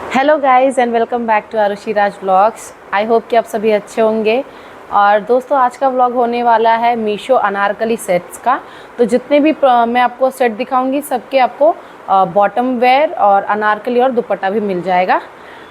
Hello guys and welcome back to Arushi Raj vlogs. I hope कि आप सभी अच्छे होंगे। और दोस्तों आज का व्लॉग होने वाला है मीशो अनारकली सेट्स का। तो जितने भी मैं आपको सेट दिखाऊंगी सबके आपको बॉटम वेयर और अनारकली और दुपट्टा भी मिल जाएगा।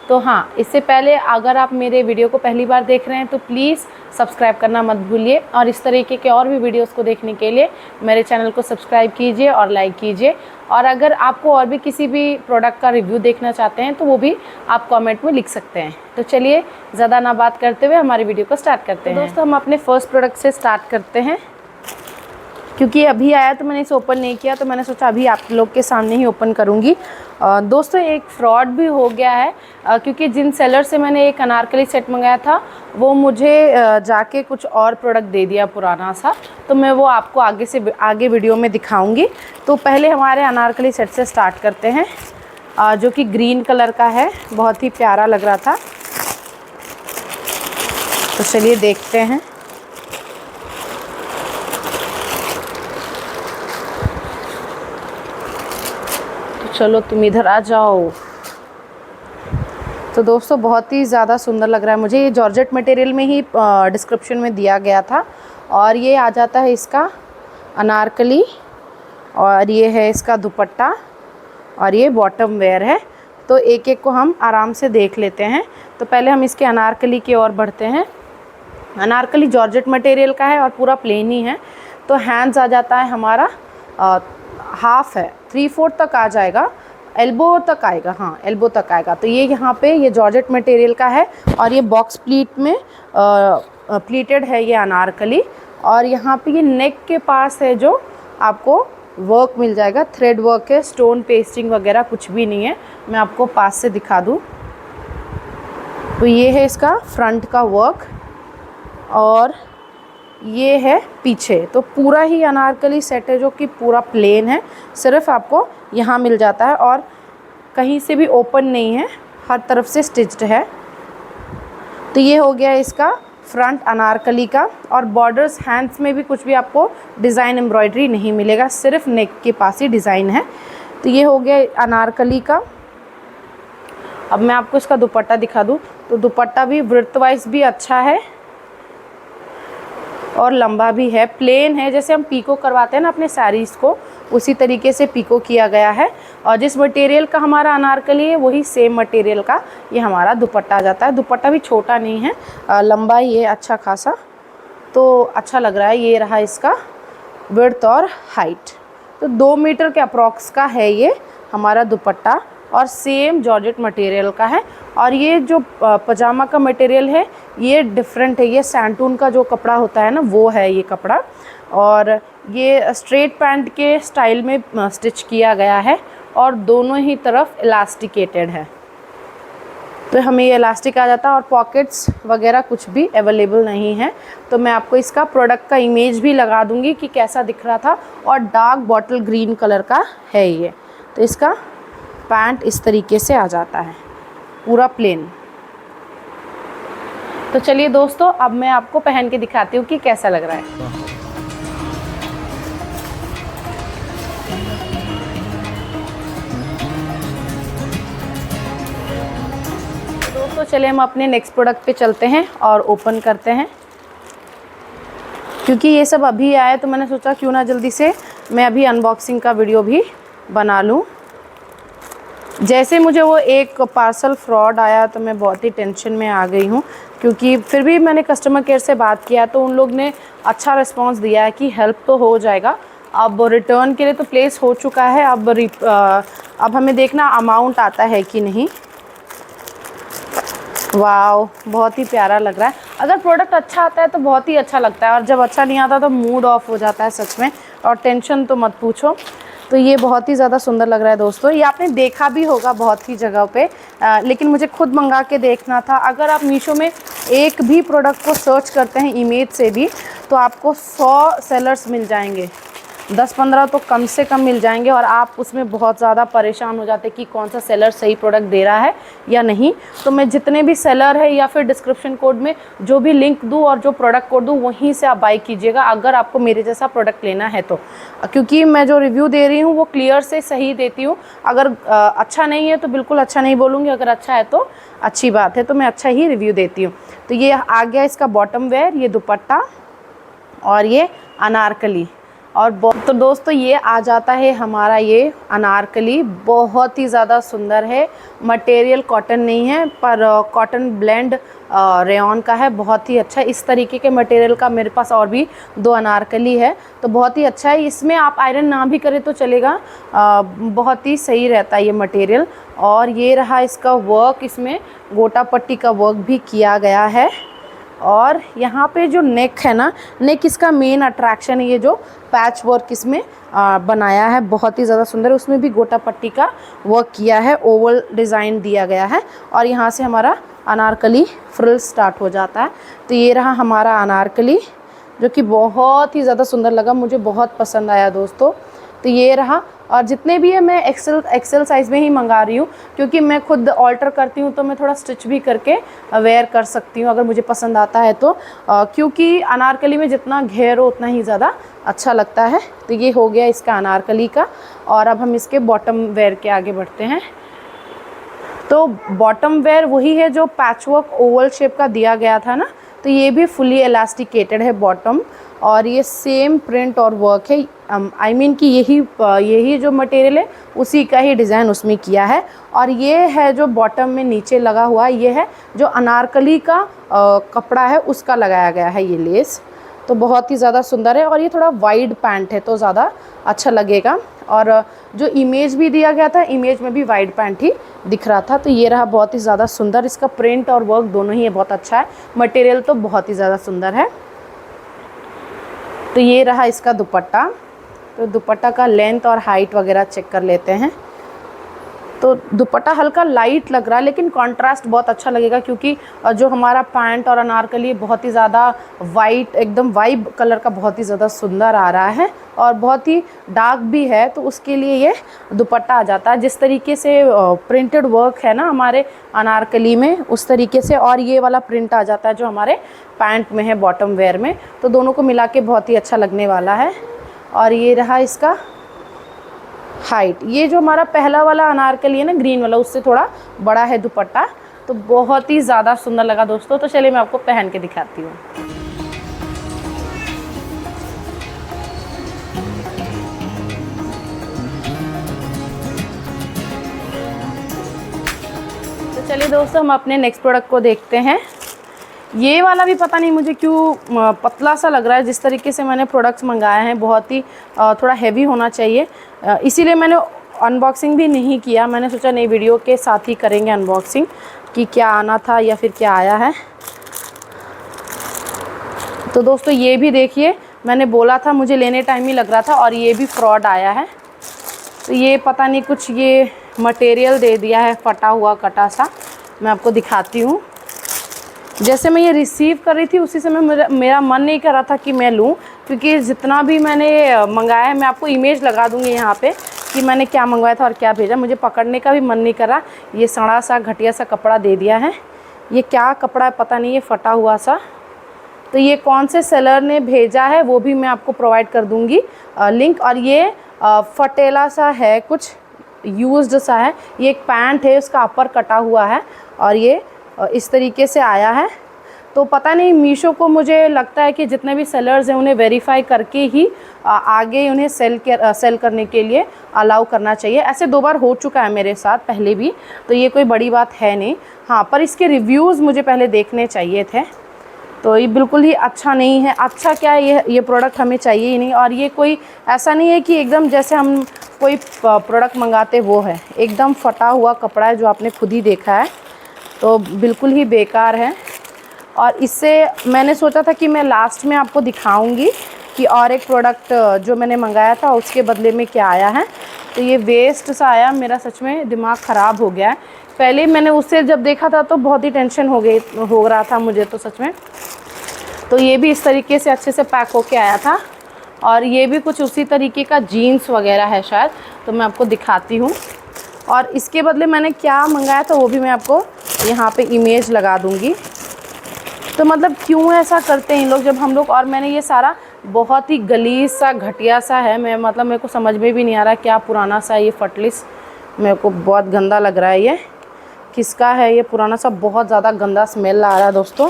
तो हाँ, इससे पहले अगर आप मेरे वीडियो को पहली बार देख रहे हैं तो प्लीज़ सब्सक्राइब करना मत भूलिए, और इस तरीके के और भी वीडियोस को देखने के लिए मेरे चैनल को सब्सक्राइब कीजिए और लाइक कीजिए। और अगर आपको और भी किसी भी प्रोडक्ट का रिव्यू देखना चाहते हैं तो वो भी आप कमेंट में लिख सकते हैं। तो चलिए ज़्यादा ना बात करते हुए हमारी वीडियो को स्टार्ट करते हैं। दोस्तों हम अपने फर्स्ट प्रोडक्ट से स्टार्ट करते हैं, क्योंकि अभी आया तो मैंने इसे ओपन नहीं किया, तो मैंने सोचा अभी आप लोग के सामने ही ओपन करूंगी। दोस्तों एक फ्रॉड भी हो गया है, क्योंकि जिन सेलर से मैंने एक अनारकली सेट मंगाया था वो मुझे जाके कुछ और प्रोडक्ट दे दिया पुराना सा। तो मैं वो आपको आगे वीडियो में दिखाऊंगी। तो पहले हमारे अनारकली सेट से स्टार्ट करते हैं, जो कि ग्रीन कलर का है, बहुत ही प्यारा लग रहा था। तो चलिए देखते हैं। चलो तुम इधर आ जाओ। तो दोस्तों बहुत ही ज़्यादा सुंदर लग रहा है मुझे। ये जॉर्जेट मटेरियल में ही डिस्क्रिप्शन में दिया गया था। और ये आ जाता है इसका अनारकली, और ये है इसका दुपट्टा, और ये बॉटम वेयर है। तो एक एक को हम आराम से देख लेते हैं। तो पहले हम इसके अनारकली की ओर बढ़ते हैं। अनारकली जॉर्जेट मटेरियल का है और पूरा प्लेन ही है। तो हैंड्स आ जाता है हमारा हाफ है, 3/4 तक आ जाएगा, एल्बो तक आएगा। हाँ, एल्बो तक आएगा। तो ये यहाँ पे ये जॉर्जेट मटेरियल का है, और ये बॉक्स प्लीट में प्लीटेड है ये अनारकली। और यहाँ पे ये नेक के पास है जो आपको वर्क मिल जाएगा, थ्रेड वर्क है, स्टोन पेस्टिंग वगैरह कुछ भी नहीं है। मैं आपको पास से दिखा दूँ तो ये है इसका फ्रंट का वर्क, और ये है पीछे। तो पूरा ही अनारकली सेट है जो कि पूरा प्लेन है, सिर्फ आपको यहाँ मिल जाता है, और कहीं से भी ओपन नहीं है, हर तरफ से स्टिच्ड है। तो ये हो गया इसका फ्रंट अनारकली का। और बॉर्डर्स हैंड्स में भी कुछ भी आपको डिज़ाइन एम्ब्रॉयडरी नहीं मिलेगा, सिर्फ नेक के पास ही डिज़ाइन है। तो ये हो गया अनारकली का। अब मैं आपको इसका दुपट्टा दिखा दूँ। तो दुपट्टा भी ब्रेड्थ वाइज भी अच्छा है और लंबा भी है, प्लेन है। जैसे हम पीको करवाते हैं ना अपने साड़ीज़ को, उसी तरीके से पीको किया गया है। और जिस मटेरियल का हमारा अनारकली है वही सेम मटेरियल का ये हमारा दुपट्टा आ जाता है। दुपट्टा भी छोटा नहीं है, लंबा ही है अच्छा खासा। तो अच्छा लग रहा है। ये रहा इसका विड्थ और हाइट। तो 2 मीटर के अप्रॉक्स का है ये हमारा दुपट्टा, और सेम जॉर्जेट मटेरियल का है। और ये जो पजामा का मटेरियल है ये डिफरेंट है, ये सैंटून का जो कपड़ा होता है ना वो है ये कपड़ा। और ये स्ट्रेट पैंट के स्टाइल में स्टिच किया गया है, और दोनों ही तरफ इलास्टिकेटेड है। तो हमें ये इलास्टिक आ जाता है, और पॉकेट्स वगैरह कुछ भी अवेलेबल नहीं है। तो मैं आपको इसका प्रोडक्ट का इमेज भी लगा दूंगी कि कैसा दिख रहा था। और डार्क बॉटल ग्रीन कलर का है ये। तो इसका पैंट इस तरीके से आ जाता है, पूरा प्लेन। तो चलिए दोस्तों अब मैं आपको पहन के दिखाती हूँ कि कैसा लग रहा है। दोस्तों चलिए हम अपने नेक्स्ट प्रोडक्ट पे चलते हैं और ओपन करते हैं। क्योंकि ये सब अभी आया तो मैंने सोचा क्यों ना जल्दी से मैं अभी अनबॉक्सिंग का वीडियो भी बना लूँ। जैसे मुझे वो एक पार्सल फ्रॉड आया तो मैं बहुत ही टेंशन में आ गई हूँ, क्योंकि फिर भी मैंने कस्टमर केयर से बात किया तो उन लोग ने अच्छा रिस्पांस दिया है कि हेल्प तो हो जाएगा। अब रिटर्न के लिए तो प्लेस हो चुका है, अब हमें देखना अमाउंट आता है कि नहीं। वाव, बहुत ही प्यारा लग रहा है। अगर प्रोडक्ट अच्छा आता है तो बहुत ही अच्छा लगता है, और जब अच्छा नहीं आता तो मूड ऑफ हो जाता है सच में, और टेंशन तो मत पूछो। तो ये बहुत ही ज़्यादा सुंदर लग रहा है दोस्तों। ये आपने देखा भी होगा बहुत ही जगह पे, लेकिन मुझे खुद मंगा के देखना था। अगर आप मीशो में एक भी प्रोडक्ट को सर्च करते हैं इमेज से भी तो आपको 100 सेलर्स मिल जाएंगे। 10-15 तो कम से कम मिल जाएंगे और आप उसमें बहुत ज़्यादा परेशान हो जाते कि कौन सा सेलर सही प्रोडक्ट दे रहा है या नहीं। तो मैं जितने भी सेलर है या फिर डिस्क्रिप्शन कोड में जो भी लिंक दूँ और जो प्रोडक्ट कोड दूँ वहीं से आप बाई कीजिएगा अगर आपको मेरे जैसा प्रोडक्ट लेना है तो, क्योंकि मैं जो रिव्यू दे रही हूँ वो क्लियर से सही देती हूँ। अगर अच्छा नहीं है तो बिल्कुल अच्छा नहीं बोलूँगी, अगर अच्छा है तो अच्छी बात है, तो मैं अच्छा ही रिव्यू देती हूँ। तो ये आ गया इसका बॉटम वेयर, ये दुपट्टा और ये अनारकली। और तो दोस्तों ये आ जाता है हमारा ये अनारकली, बहुत ही ज़्यादा सुंदर है। मटेरियल कॉटन नहीं है पर कॉटन ब्लेंड रेयॉन का है, बहुत ही अच्छा। इस तरीके के मटेरियल का मेरे पास और भी 2 अनारकली है, तो बहुत ही अच्छा है। इसमें आप आयरन ना भी करें तो चलेगा, बहुत ही सही रहता है ये मटेरियल। और ये रहा इसका वर्क, इसमें गोटा पट्टी का वर्क भी किया गया है। और यहाँ पे जो नेक है ना, नेक इसका मेन अट्रैक्शन है। ये जो पैच वर्क इसमें बनाया है बहुत ही ज़्यादा सुंदर, उसमें भी गोटा पट्टी का वर्क किया है, ओवल डिज़ाइन दिया गया है। और यहाँ से हमारा अनारकली फ्रिल स्टार्ट हो जाता है। तो ये रहा हमारा अनारकली जो कि बहुत ही ज़्यादा सुंदर लगा, मुझे बहुत पसंद आया दोस्तों। तो ये रहा। और जितने भी है मैं एक्सेल साइज़ में ही मंगा रही हूँ, क्योंकि मैं खुद ऑल्टर करती हूँ तो मैं थोड़ा स्टिच भी करके वेयर कर सकती हूँ अगर मुझे पसंद आता है तो, क्योंकि अनारकली में जितना घेर हो उतना ही ज़्यादा अच्छा लगता है। तो ये हो गया इसका अनारकली का। और अब हम इसके बॉटम वेयर के आगे बढ़ते हैं। तो बॉटम वेयर वही है जो पैचवर्क ओवल शेप का दिया गया था ना, तो ये भी फुली एलास्टिकेटेड है बॉटम, और ये सेम प्रिंट और वर्क है। आई मीन कि यही जो मटेरियल है उसी का ही डिज़ाइन उसमें किया है। और ये है जो बॉटम में नीचे लगा हुआ, ये है जो अनारकली का कपड़ा है उसका लगाया गया है ये लेस। तो बहुत ही ज़्यादा सुंदर है। और ये थोड़ा वाइड पैंट है तो ज़्यादा अच्छा लगेगा। और जो इमेज भी दिया गया था, इमेज में भी वाइड पैंट ही दिख रहा था। तो ये रहा बहुत ही ज़्यादा सुंदर, इसका प्रिंट और वर्क दोनों ही बहुत अच्छा है। मटेरियल तो बहुत ही ज़्यादा सुंदर है। तो ये रहा इसका दुपट्टा। तो दुपट्टा का लेंथ और हाइट वगैरह चेक कर लेते हैं। तो दुपट्टा हल्का लाइट लग रहा है लेकिन कंट्रास्ट बहुत अच्छा लगेगा, क्योंकि जो हमारा पैंट और अनारकली बहुत ही ज़्यादा वाइट, एकदम वाइब कलर का बहुत ही ज़्यादा सुंदर आ रहा है और बहुत ही डार्क भी है, तो उसके लिए ये दुपट्टा आ जाता है। जिस तरीके से प्रिंटेड वर्क है ना हमारे अनारकली में, उस तरीके से और ये वाला प्रिंट आ जाता है जो हमारे पैंट में है बॉटम वेयर में। तो दोनों को मिला के बहुत ही अच्छा लगने वाला है। और ये रहा इसका हाइट। ये जो हमारा पहला वाला अनारकली है ना ग्रीन वाला, उससे थोड़ा बड़ा है दुपट्टा। तो बहुत ही ज़्यादा सुंदर लगा दोस्तों। तो चलिए मैं आपको पहन के दिखाती हूँ। तो चलिए दोस्तों हम अपने नेक्स्ट प्रोडक्ट को देखते हैं। ये वाला भी पता नहीं मुझे क्यों पतला सा लग रहा है। जिस तरीके से मैंने प्रोडक्ट्स मंगाए हैं बहुत ही थोड़ा हैवी होना चाहिए, इसीलिए मैंने अनबॉक्सिंग भी नहीं किया। मैंने सोचा नई वीडियो के साथ ही करेंगे अनबॉक्सिंग कि क्या आना था या फिर क्या आया है। तो दोस्तों ये भी देखिए, मैंने बोला था मुझे लेने टाइम ही लग रहा था और ये भी फ्रॉड आया है। तो ये पता नहीं कुछ ये मटेरियल दे दिया है फटा हुआ कटा सा। मैं आपको दिखाती हूँ। जैसे मैं ये रिसीव कर रही थी उसी समय मेरा मन नहीं कर रहा था कि मैं लूँ, क्योंकि जितना भी मैंने मंगाया है, मैं आपको इमेज लगा दूँगी यहाँ पे कि मैंने क्या मंगवाया था और क्या भेजा। मुझे पकड़ने का भी मन नहीं कर रहा। ये सड़ा सा घटिया सा कपड़ा दे दिया है। ये क्या कपड़ा है पता नहीं, ये फटा हुआ सा। तो ये कौन से सेलर ने भेजा है वो भी मैं आपको प्रोवाइड कर दूँगी लिंक। और ये फटेला सा है, कुछ यूज्ड सा है। ये एक पैंट है, उसका अपर कटा हुआ है और ये इस तरीके से आया है। तो पता नहीं, मीशो को मुझे लगता है कि जितने भी सेलर्स हैं उन्हें वेरीफाई करके ही आगे उन्हें सेल करने के लिए अलाउ करना चाहिए। ऐसे 2 बार हो चुका है मेरे साथ पहले भी, तो ये कोई बड़ी बात है नहीं। हाँ, पर इसके रिव्यूज़ मुझे पहले देखने चाहिए थे। तो ये बिल्कुल ही अच्छा नहीं है। अच्छा क्या है, ये प्रोडक्ट हमें चाहिए ही नहीं। और ये कोई ऐसा नहीं है कि एकदम जैसे हम कोई प्रोडक्ट मंगाते वो है, एकदम फटा हुआ कपड़ा है जो आपने खुद ही देखा है। तो बिल्कुल ही बेकार है। और इससे मैंने सोचा था कि मैं लास्ट में आपको दिखाऊंगी कि और एक प्रोडक्ट जो मैंने मंगाया था उसके बदले में क्या आया है। तो ये वेस्ट सा आया, मेरा सच में दिमाग ख़राब हो गया है। पहले मैंने उससे जब देखा था तो बहुत ही टेंशन हो रहा था मुझे तो सच में। तो ये भी इस तरीके से अच्छे से पैक होके आया था। और ये भी कुछ उसी तरीके का जीन्स वगैरह है शायद, तो मैं आपको दिखाती हूँ। और इसके बदले मैंने क्या मंगाया था वो भी मैं आपको यहाँ पे इमेज लगा दूँगी। तो मतलब क्यों ऐसा करते हैं इन लोग, जब हम लोग, और मैंने ये सारा बहुत ही गलीज सा घटिया सा है, मैं मतलब मेरे को समझ में भी नहीं आ रहा क्या पुराना सा ये फटलिस, मेरे को बहुत गंदा लग रहा है। ये किसका है ये पुराना सा, बहुत ज़्यादा गंदा स्मेल आ रहा है दोस्तों।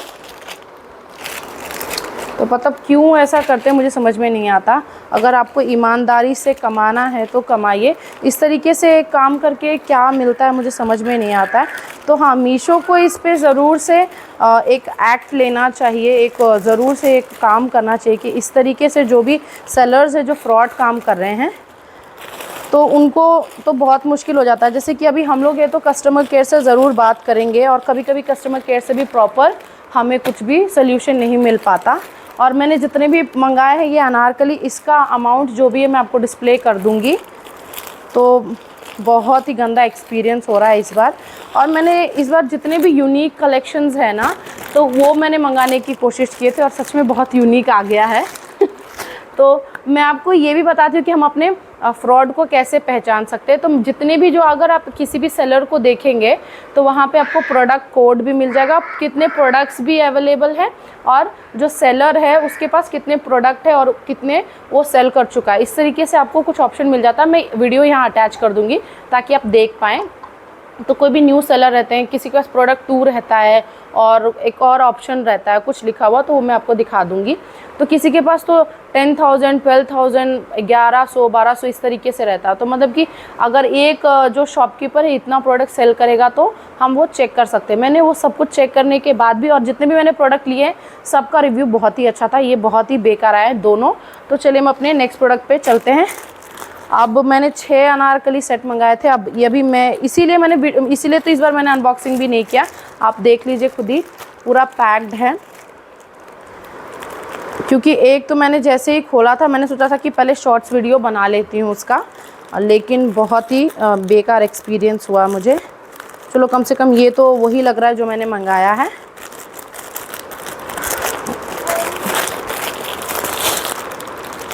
तो मतलब क्यों ऐसा करते हैं मुझे समझ में नहीं आता। अगर आपको ईमानदारी से कमाना है तो कमाइए, इस तरीके से काम करके क्या मिलता है मुझे समझ में नहीं आता है। तो हाँ, मीशो को इस पे ज़रूर से एक एक्ट लेना चाहिए, एक ज़रूर से एक काम करना चाहिए कि इस तरीके से जो भी सेलर्स है जो फ्रॉड काम कर रहे हैं तो उनको तो बहुत मुश्किल हो जाता है। जैसे कि अभी हम लोग ये तो कस्टमर केयर से ज़रूर बात करेंगे, और कभी कभी कस्टमर केयर से भी प्रॉपर हमें कुछ भी सल्यूशन नहीं मिल पाता। और मैंने जितने भी मंगाए हैं ये अनारकली, इसका अमाउंट जो भी है मैं आपको डिस्प्ले कर दूँगी। तो बहुत ही गंदा एक्सपीरियंस हो रहा है इस बार। और मैंने इस बार जितने भी यूनिक कलेक्शंस है ना, तो वो मैंने मंगाने की कोशिश किए थे और सच में बहुत यूनिक आ गया है। तो मैं आपको ये भी बताती हूँ कि हम अपने फ्रॉड को कैसे पहचान सकते हैं। तो जितने भी जो, अगर आप किसी भी सेलर को देखेंगे तो वहाँ पे आपको प्रोडक्ट कोड भी मिल जाएगा, कितने प्रोडक्ट्स भी अवेलेबल है, और जो सेलर है उसके पास कितने प्रोडक्ट है और कितने वो सेल कर चुका है। इस तरीके से आपको कुछ ऑप्शन मिल जाता है। मैं वीडियो यहाँ अटैच कर दूँगी ताकि आप देख पाएँ। तो कोई भी न्यू सेलर रहते हैं, किसी के पास प्रोडक्ट 2 रहता है और एक और ऑप्शन रहता है कुछ लिखा हुआ, तो वो मैं आपको दिखा दूंगी। तो किसी के पास तो 10,000, 12,000, 1100, 1200 इस तरीके से रहता है। तो मतलब कि अगर एक जो शॉपकीपर है इतना प्रोडक्ट सेल करेगा तो हम वो चेक कर सकते हैं। मैंने वो सब कुछ चेक करने के बाद भी, और जितने भी मैंने प्रोडक्ट लिए हैं सबका रिव्यू बहुत ही अच्छा था, ये बहुत ही बेकार आया है दोनों। तो चलिए हम अपने नेक्स्ट प्रोडक्ट पे चलते हैं। अब मैंने 6 अनारकली सेट मंगाए थे। अब ये भी मैं इसीलिए तो इस बार मैंने अनबॉक्सिंग भी नहीं किया। आप देख लीजिए खुद ही, पूरा पैक्ड है। क्योंकि एक तो मैंने जैसे ही खोला था मैंने सोचा था कि पहले शॉर्ट्स वीडियो बना लेती हूँ उसका, लेकिन बहुत ही बेकार एक्सपीरियंस हुआ मुझे। चलो कम से कम ये तो वही लग रहा है जो मैंने मंगाया है।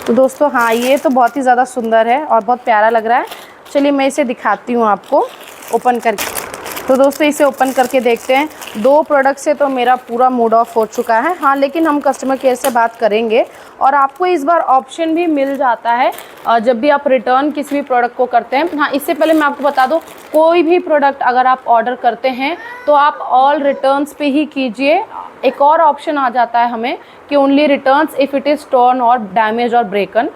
तो दोस्तों हाँ, ये तो बहुत ही ज़्यादा सुंदर है और बहुत प्यारा लग रहा है। चलिए मैं इसे दिखाती हूँ आपको ओपन करके। तो दोस्तों इसे ओपन करके देखते हैं। 2 प्रोडक्ट से तो मेरा पूरा मूड ऑफ हो चुका है। हाँ, लेकिन हम कस्टमर केयर से बात करेंगे और आपको इस बार ऑप्शन भी मिल जाता है जब भी आप रिटर्न किसी भी प्रोडक्ट को करते हैं। हाँ, इससे पहले मैं आपको बता दूँ, कोई भी प्रोडक्ट अगर आप ऑर्डर करते हैं तो आप ऑल रिटर्न्स पे ही कीजिए। एक और ऑप्शन आ जाता है हमें कि only returns if it is torn और डैमेज और ब्रेकन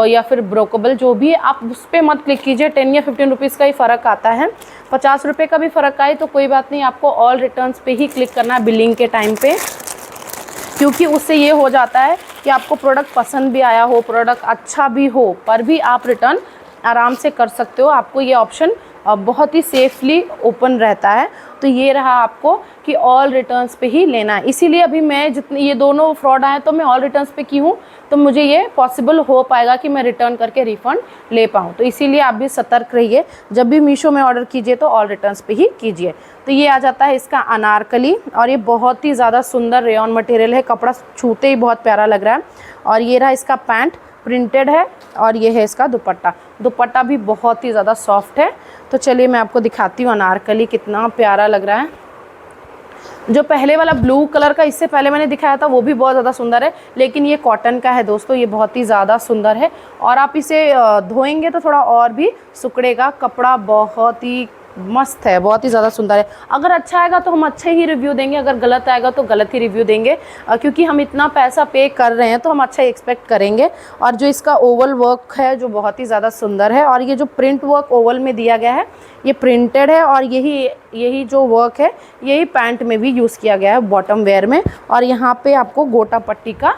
या फिर ब्रोकेबल, जो भी आप उस पर मत क्लिक कीजिए। 10 या 15 रुपीज़ का ही फ़र्क आता है। 50 रुपये का भी फ़र्क आए तो कोई बात नहीं, आपको ऑल रिटर्न्स पे ही क्लिक करना है बिलिंग के टाइम पे। क्योंकि उससे ये हो जाता है कि आपको प्रोडक्ट पसंद भी आया हो, प्रोडक्ट अच्छा भी हो, पर भी आप रिटर्न आराम से कर सकते हो। आपको ये ऑप्शन बहुत ही सेफली ओपन रहता है। तो ये रहा आपको कि ऑल रिटर्न्स पे ही लेना है। इसीलिए अभी मैं जितने ये दोनों फ्रॉड आए तो मैं ऑल रिटर्न्स पे की हूँ, तो मुझे ये पॉसिबल हो पाएगा कि मैं रिटर्न करके रिफ़ंड ले पाऊँ। तो इसीलिए आप भी सतर्क रहिए, जब भी मीशो में ऑर्डर कीजिए तो ऑल रिटर्न्स पे ही कीजिए। तो ये आ जाता है इसका अनारकली, और ये बहुत ही ज़्यादा सुंदर रेयॉन मटेरियल है, कपड़ा छूते ही बहुत प्यारा लग रहा है। और ये रहा इसका पैंट, प्रिंटेड है, और ये है इसका दुपट्टा। दुपट्टा भी बहुत ही ज़्यादा सॉफ्ट है। तो चलिए मैं आपको दिखाती हूँ अनारकली कितना प्यारा लग रहा है। जो पहले वाला ब्लू कलर का इससे पहले मैंने दिखाया था वो भी बहुत ज़्यादा सुंदर है, लेकिन ये कॉटन का है दोस्तों, ये बहुत ही ज़्यादा सुंदर है। और आप इसे धोएंगे तो थोड़ा और भी सिकुड़ेगा। कपड़ा बहुत ही मस्त है, बहुत ही ज़्यादा सुंदर है। अगर अच्छा आएगा तो हम अच्छे ही रिव्यू देंगे, अगर गलत आएगा तो गलत ही रिव्यू देंगे, क्योंकि हम इतना पैसा पे कर रहे हैं तो हम अच्छा ही एक्सपेक्ट करेंगे। और जो इसका ओवल वर्क है जो बहुत ही ज़्यादा सुंदर है, और ये जो प्रिंट वर्क ओवल में दिया गया है ये प्रिंटेड है, और यही जो वर्क है यही पैंट में भी यूज़ किया गया है, बॉटम वेयर में। और यहाँ पे आपको गोटा पट्टी का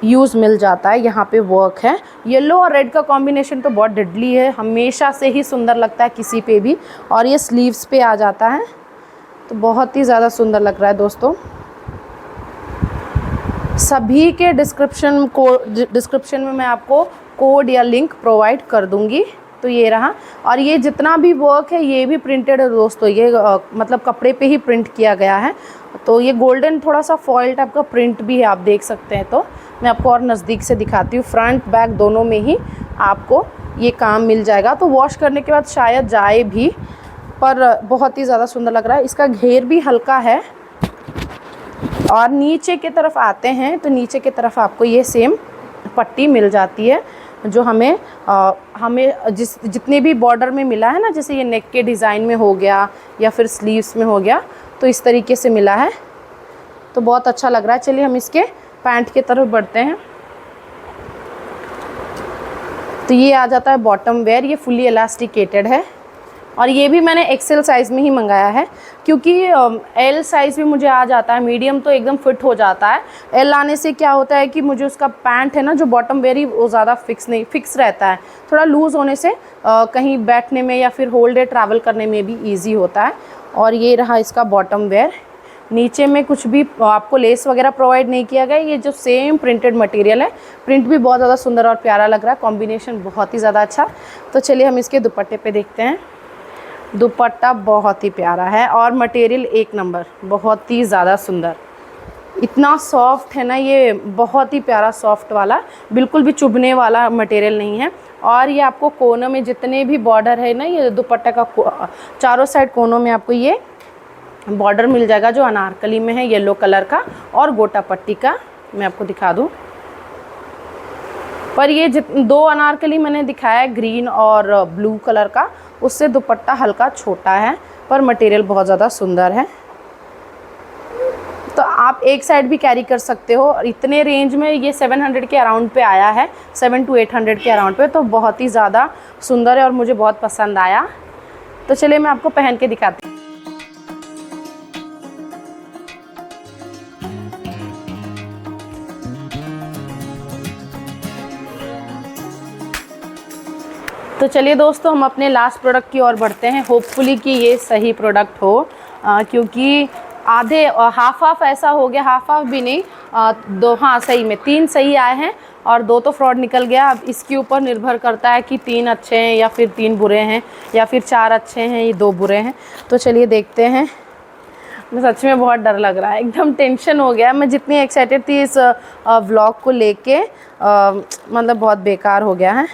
यूज़ मिल जाता है, यहाँ पे वर्क है। येलो और रेड का कॉम्बिनेशन तो बहुत डेडली है, हमेशा से ही सुंदर लगता है किसी पे भी। और ये स्लीव्स पे आ जाता है, तो बहुत ही ज़्यादा सुंदर लग रहा है दोस्तों। सभी के डिस्क्रिप्शन में मैं आपको कोड या लिंक प्रोवाइड कर दूँगी। तो ये रहा, और ये जितना भी वर्क है ये भी प्रिंटेड है दोस्तों, ये मतलब कपड़े पे ही प्रिंट किया गया है। तो ये गोल्डन थोड़ा सा फॉयल टाइप का प्रिंट भी है, आप देख सकते हैं। तो मैं आपको और नज़दीक से दिखाती हूँ। फ्रंट बैक दोनों में ही आपको ये काम मिल जाएगा। तो वॉश करने के बाद शायद जाए भी, पर बहुत ही ज़्यादा सुंदर लग रहा है। इसका घेर भी हल्का है। और नीचे की तरफ आते हैं तो नीचे की तरफ आपको ये सेम पट्टी मिल जाती है जो हमें जितने भी बॉर्डर में मिला है ना, जैसे ये नेक के डिज़ाइन में हो गया या फिर स्लीव्स में हो गया, तो इस तरीके से मिला है। तो बहुत अच्छा लग रहा है। चलिए हम इसके पैंट की तरफ बढ़ते हैं। तो ये आ जाता है बॉटम वेयर। ये फुली इलास्टिकेटेड है और ये भी मैंने एक्सेल साइज़ में ही मंगाया है, क्योंकि एल साइज़ भी मुझे आ जाता है, मीडियम तो एकदम फिट हो जाता है। एल आने से क्या होता है कि मुझे उसका पैंट है ना, जो बॉटम वेयर ही, वो ज़्यादा फिक्स रहता है। थोड़ा लूज़ होने से कहीं बैठने में या फिर होल डे ट्रैवल करने में भी ईजी होता है। और ये रहा इसका बॉटम वेयर। नीचे में कुछ भी आपको लेस वगैरह प्रोवाइड नहीं किया गया। ये जो सेम प्रिंटेड मटेरियल है, प्रिंट भी बहुत ज़्यादा सुंदर और प्यारा लग रहा है, कॉम्बिनेशन बहुत ही ज़्यादा अच्छा। तो चलिए हम इसके दुपट्टे पे देखते हैं। दुपट्टा बहुत ही प्यारा है और मटेरियल एक नंबर, बहुत ही ज़्यादा सुंदर, इतना सॉफ्ट है ना ये, बहुत ही प्यारा सॉफ्ट वाला, बिल्कुल भी चुभने वाला मटेरियल नहीं है। और ये आपको कोनों में जितने भी बॉर्डर है ना, ये दुपट्टा का चारों साइड कोनों में आपको ये बॉर्डर मिल जाएगा जो अनारकली में है, येलो कलर का और गोटा पट्टी का। मैं आपको दिखा दूँ, पर ये दो अनारकली मैंने दिखाया है, ग्रीन और ब्लू कलर का, उससे दुपट्टा हल्का छोटा है पर मटेरियल बहुत ज़्यादा सुंदर है। तो आप एक साइड भी कैरी कर सकते हो। और इतने रेंज में ये 700 के अराउंड पे आया है, 700 to 800 के अराउंड पे, तो बहुत ही ज़्यादा सुंदर है और मुझे बहुत पसंद आया। तो चलिए मैं आपको पहन के दिखाती हूँ। तो चलिए दोस्तों, हम अपने लास्ट प्रोडक्ट की ओर बढ़ते हैं। होपफुली कि ये सही प्रोडक्ट हो, क्योंकि आधे हाफ ऐसा हो गया, हाफ भी नहीं, दो, हाँ सही में 3 सही आए हैं और 2 तो फ्रॉड निकल गया। अब इसके ऊपर निर्भर करता है कि 3 अच्छे हैं या फिर 3 बुरे हैं या फिर 4 अच्छे हैं या 2 बुरे हैं। तो चलिए देखते हैं। मैं सच में बहुत डर लग रहा है, एकदम टेंशन हो गया। मैं जितनी एक्साइटेड थी इस व्लॉग को लेके, मतलब बहुत बेकार हो गया है।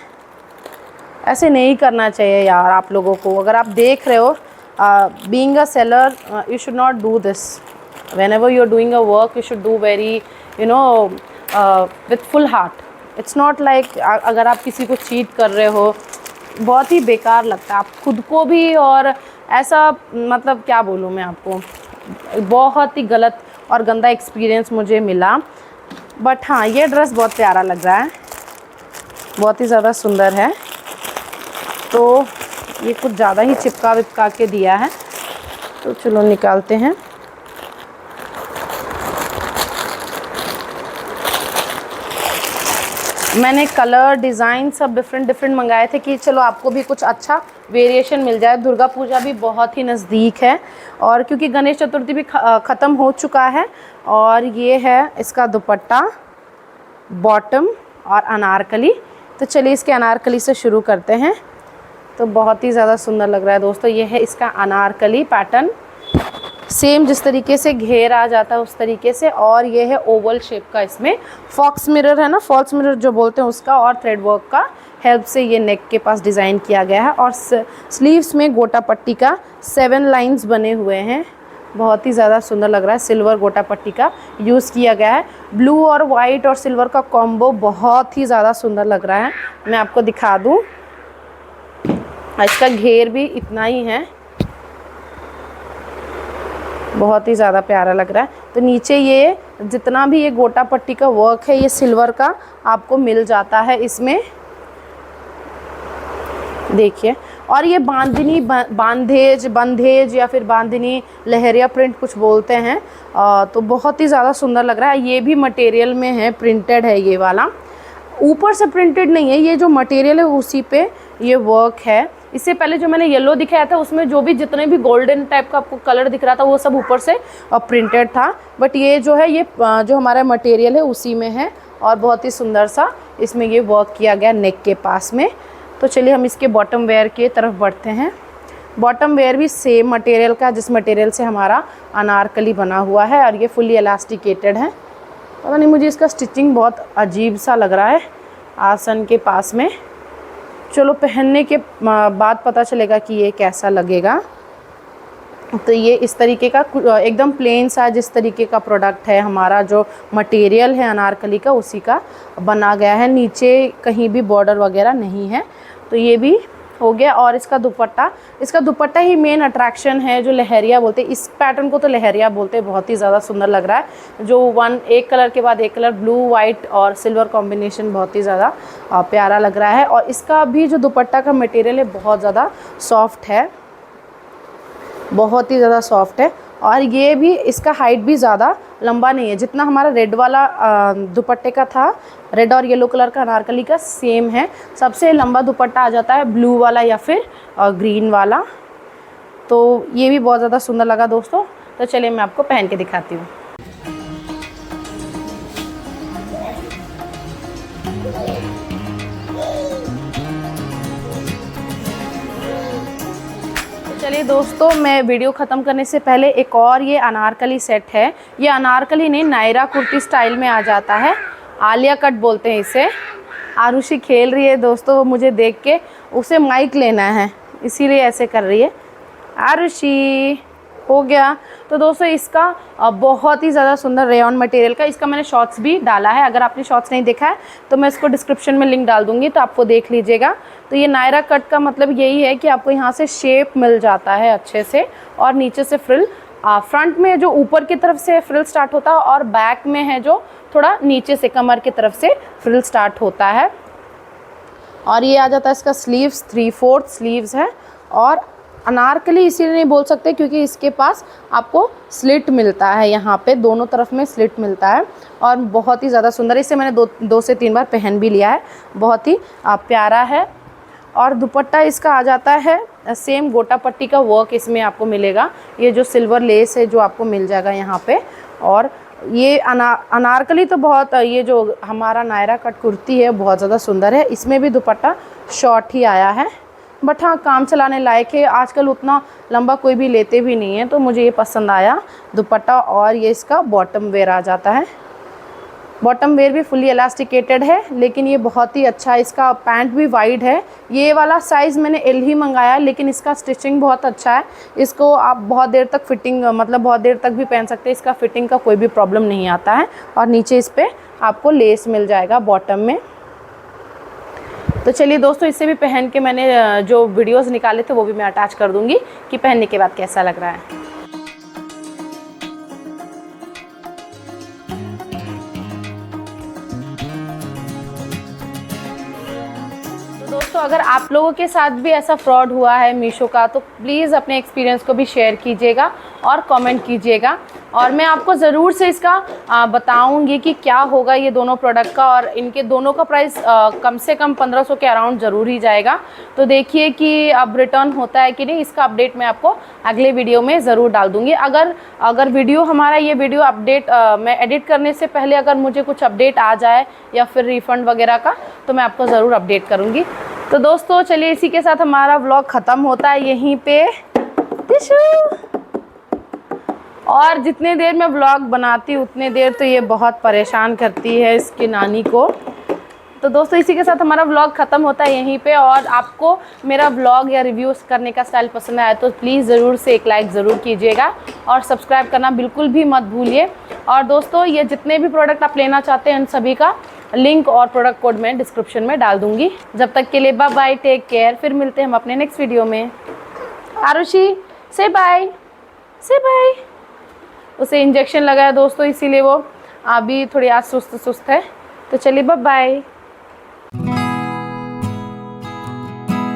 ऐसे नहीं करना चाहिए यार आप लोगों को। अगर आप देख रहे हो, being a seller you should not do this. Whenever you are doing a work you should do very with full heart. It's not like अगर आप किसी को चीट कर रहे हो, बहुत ही बेकार लगता है आप खुद को भी। और ऐसा मतलब क्या बोलूँ मैं आपको, बहुत ही गलत और गंदा एक्सपीरियंस मुझे मिला। बट हाँ, ये ड्रेस बहुत प्यारा लग रहा है, बहुत ही ज़्यादा सुंदर है। तो ये कुछ ज़्यादा ही चिपका के दिया है, तो चलो निकालते हैं। मैंने कलर डिज़ाइन सब डिफरेंट मंगाए थे कि चलो आपको भी कुछ अच्छा वेरिएशन मिल जाए। दुर्गा पूजा भी बहुत ही नज़दीक है और क्योंकि गणेश चतुर्थी भी ख़त्म हो चुका है। और ये है इसका दुपट्टा, बॉटम और अनारकली। तो चलिए इसके अनारकली से शुरू करते हैं। तो बहुत ही ज़्यादा सुंदर लग रहा है दोस्तों। ये है इसका अनारकली पैटर्न, सेम जिस तरीके से घेर आ जाता है उस तरीके से। और ये है ओवल शेप का, इसमें फॉक्स मिरर है ना, फॉल्स मिरर जो बोलते हैं उसका, और थ्रेड वर्क का हेल्प से ये नेक के पास डिज़ाइन किया गया है। और स्लीव्स में गोटा पट्टी का 7 लाइंस बने हुए हैं, बहुत ही ज़्यादा सुंदर लग रहा है। सिल्वर गोटा पट्टी का यूज़ किया गया है। ब्लू और वाइट और सिल्वर का कॉम्बो बहुत ही ज़्यादा सुंदर लग रहा है। मैं आपको दिखा दूँ, इसका घेर भी इतना ही है, बहुत ही ज़्यादा प्यारा लग रहा है। तो नीचे ये जितना भी ये गोटा पट्टी का वर्क है, ये सिल्वर का आपको मिल जाता है इसमें, देखिए। और ये बांधनी बंधेज या फिर बांधनी लहरिया प्रिंट कुछ बोलते हैं। तो बहुत ही ज़्यादा सुंदर लग रहा है। ये भी मटेरियल में है, प्रिंटेड है ये वाला, ऊपर से प्रिंटेड नहीं है। ये जो मटेरियल है उसी पे ये वर्क है। इससे पहले जो मैंने येलो दिखाया था उसमें जो भी जितने भी गोल्डन टाइप का आपको कलर दिख रहा था वो सब ऊपर से प्रिंटेड था। बट ये जो है, ये जो हमारा मटेरियल है उसी में है और बहुत ही सुंदर सा इसमें ये वर्क किया गया नेक के पास में। तो चलिए हम इसके बॉटम वेयर की तरफ बढ़ते हैं। बॉटम वेयर भी सेम मटेरियल का, जिस मटेरियल से हमारा अनारकली बना हुआ है, और ये फुली इलास्टिकेटेड है पता नहीं, मुझे इसका स्टिचिंग बहुत अजीब सा लग रहा है आसन के पास में। चलो पहनने के बाद पता चलेगा कि ये कैसा लगेगा। तो ये इस तरीके का एकदम प्लेन सा जिस तरीके का प्रोडक्ट है, हमारा जो मटेरियल है अनारकली का उसी का बना गया है। नीचे कहीं भी बॉर्डर वगैरह नहीं है। तो ये भी हो गया। और इसका दुपट्टा ही मेन अट्रैक्शन है, जो लहरिया बोलते हैं। इस पैटर्न को तो लहरिया बोलते हैं। बहुत ही ज़्यादा सुंदर लग रहा है। जो एक कलर के बाद एक कलर, ब्लू वाइट और सिल्वर कॉम्बिनेशन बहुत ही ज़्यादा प्यारा लग रहा है। और इसका भी जो दुपट्टा का मटेरियल है बहुत ज़्यादा सॉफ्ट है, बहुत ही ज़्यादा सॉफ्ट है। और ये भी, इसका हाइट भी ज़्यादा लंबा नहीं है, जितना हमारा रेड वाला दुपट्टे का था, रेड और येलो कलर का अनारकली का सेम है। सबसे लंबा दुपट्टा आ जाता है ब्लू वाला या फिर ग्रीन वाला। तो ये भी बहुत ज़्यादा सुंदर लगा दोस्तों। तो चलिए मैं आपको पहन के दिखाती हूँ। चलिए दोस्तों, मैं वीडियो ख़त्म करने से पहले एक और ये अनारकली सेट है। ये अनारकली नहीं, नायरा कुर्ती स्टाइल में आ जाता है। आलिया कट बोलते हैं इसे। आरुषि खेल रही है दोस्तों, वो मुझे देख के उसे माइक लेना है इसीलिए ऐसे कर रही है। आरुषि हो गया। तो दोस्तों इसका बहुत ही ज़्यादा सुंदर रेयॉन मटेरियल का, इसका मैंने शॉर्ट्स भी डाला है। अगर आपने शॉर्ट्स नहीं देखा है तो मैं इसको डिस्क्रिप्शन में लिंक डाल दूँगी, तो आपको देख लीजिएगा। तो ये नायरा कट का मतलब यही है कि आपको यहाँ से शेप मिल जाता है अच्छे से, और नीचे से फ्रिल फ्रंट में जो ऊपर की तरफ से फ्रिल स्टार्ट होता है, और बैक में है जो थोड़ा नीचे से कमर की तरफ से फ्रिल स्टार्ट होता है। और ये आ जाता है इसका स्लीव्स, 3/4 स्लीव्स है। और अनारकली इसीलिए नहीं बोल सकते क्योंकि इसके पास आपको स्लिट मिलता है, यहाँ पे दोनों तरफ में स्लिट मिलता है। और बहुत ही ज़्यादा सुंदर, इससे मैंने दो से तीन बार पहन भी लिया है। बहुत ही प्यारा है। और दुपट्टा इसका आ जाता है सेम गोटा पट्टी का वर्क इसमें आपको मिलेगा। ये जो सिल्वर लेस है जो आपको मिल जाएगा यहाँ पे। और ये अनारकली तो बहुत, ये जो हमारा नायरा कट कुर्ती है बहुत ज़्यादा सुंदर है। इसमें भी दुपट्टा शॉर्ट ही आया है, बट हाँ काम चलाने लायक है। आजकल उतना लंबा कोई भी लेते भी नहीं है, तो मुझे ये पसंद आया दुपट्टा। और ये इसका बॉटम वेयर आ जाता है। बॉटम वेयर भी फुली इलास्टिकेटेड है, लेकिन ये बहुत ही अच्छा है। इसका पैंट भी वाइड है। ये वाला साइज़ मैंने एल ही मंगाया, लेकिन इसका स्टिचिंग बहुत अच्छा है। इसको आप बहुत देर तक फिटिंग, मतलब बहुत देर तक भी पहन सकते हैं। इसका फिटिंग का कोई भी प्रॉब्लम नहीं आता है। और नीचे इस पर आपको लेस मिल जाएगा बॉटम में। तो चलिए दोस्तों, इससे भी पहन के मैंने जो वीडियोस निकाले थे वो भी मैं अटैच कर दूंगी कि पहनने के बाद कैसा लग रहा है। दोस्तों अगर आप लोगों के साथ भी ऐसा फ्रॉड हुआ है मीशो का, तो प्लीज़ अपने एक्सपीरियंस को भी शेयर कीजिएगा और कमेंट कीजिएगा। और मैं आपको ज़रूर से इसका बताऊंगी कि क्या होगा ये दोनों प्रोडक्ट का। और इनके दोनों का प्राइस कम से कम 1500 के अराउंड ज़रूर ही जाएगा। तो देखिए कि अब रिटर्न होता है कि नहीं, इसका अपडेट मैं आपको अगले वीडियो में ज़रूर डाल दूँगी। अगर वीडियो हमारा ये वीडियो अपडेट मैं एडिट करने से पहले अगर मुझे कुछ अपडेट आ जाए या फिर रिफ़ंड वगैरह का, तो मैं आपको ज़रूर अपडेट करूँगी। तो दोस्तों चलिए, इसी के साथ हमारा व्लॉग ख़त्म होता है यहीं पे। और जितने देर मैं व्लॉग बनाती हूँ उतने देर तो ये बहुत परेशान करती है इसकी नानी को। तो दोस्तों इसी के साथ हमारा व्लॉग ख़त्म होता है यहीं पे। और आपको मेरा व्लॉग या रिव्यूज़ करने का स्टाइल पसंद आया तो प्लीज़ ज़रूर से एक लाइक ज़रूर कीजिएगा और सब्सक्राइब करना बिल्कुल भी मत भूलिए। और दोस्तों ये जितने भी प्रोडक्ट आप लेना चाहते हैं उन सभी का लिंक और प्रोडक्ट कोड मैं डिस्क्रिप्शन में डाल दूँगी। जब तक के लिए बाय बाय, टेक केयर। फिर मिलते हैं हम अपने नेक्स्ट वीडियो में। आरुषि से बाय, से बाय। उसे इंजेक्शन लगाया दोस्तों, इसीलिए वो अभी थोड़ी आज सुस्त है। तो चलिए बाय बाय।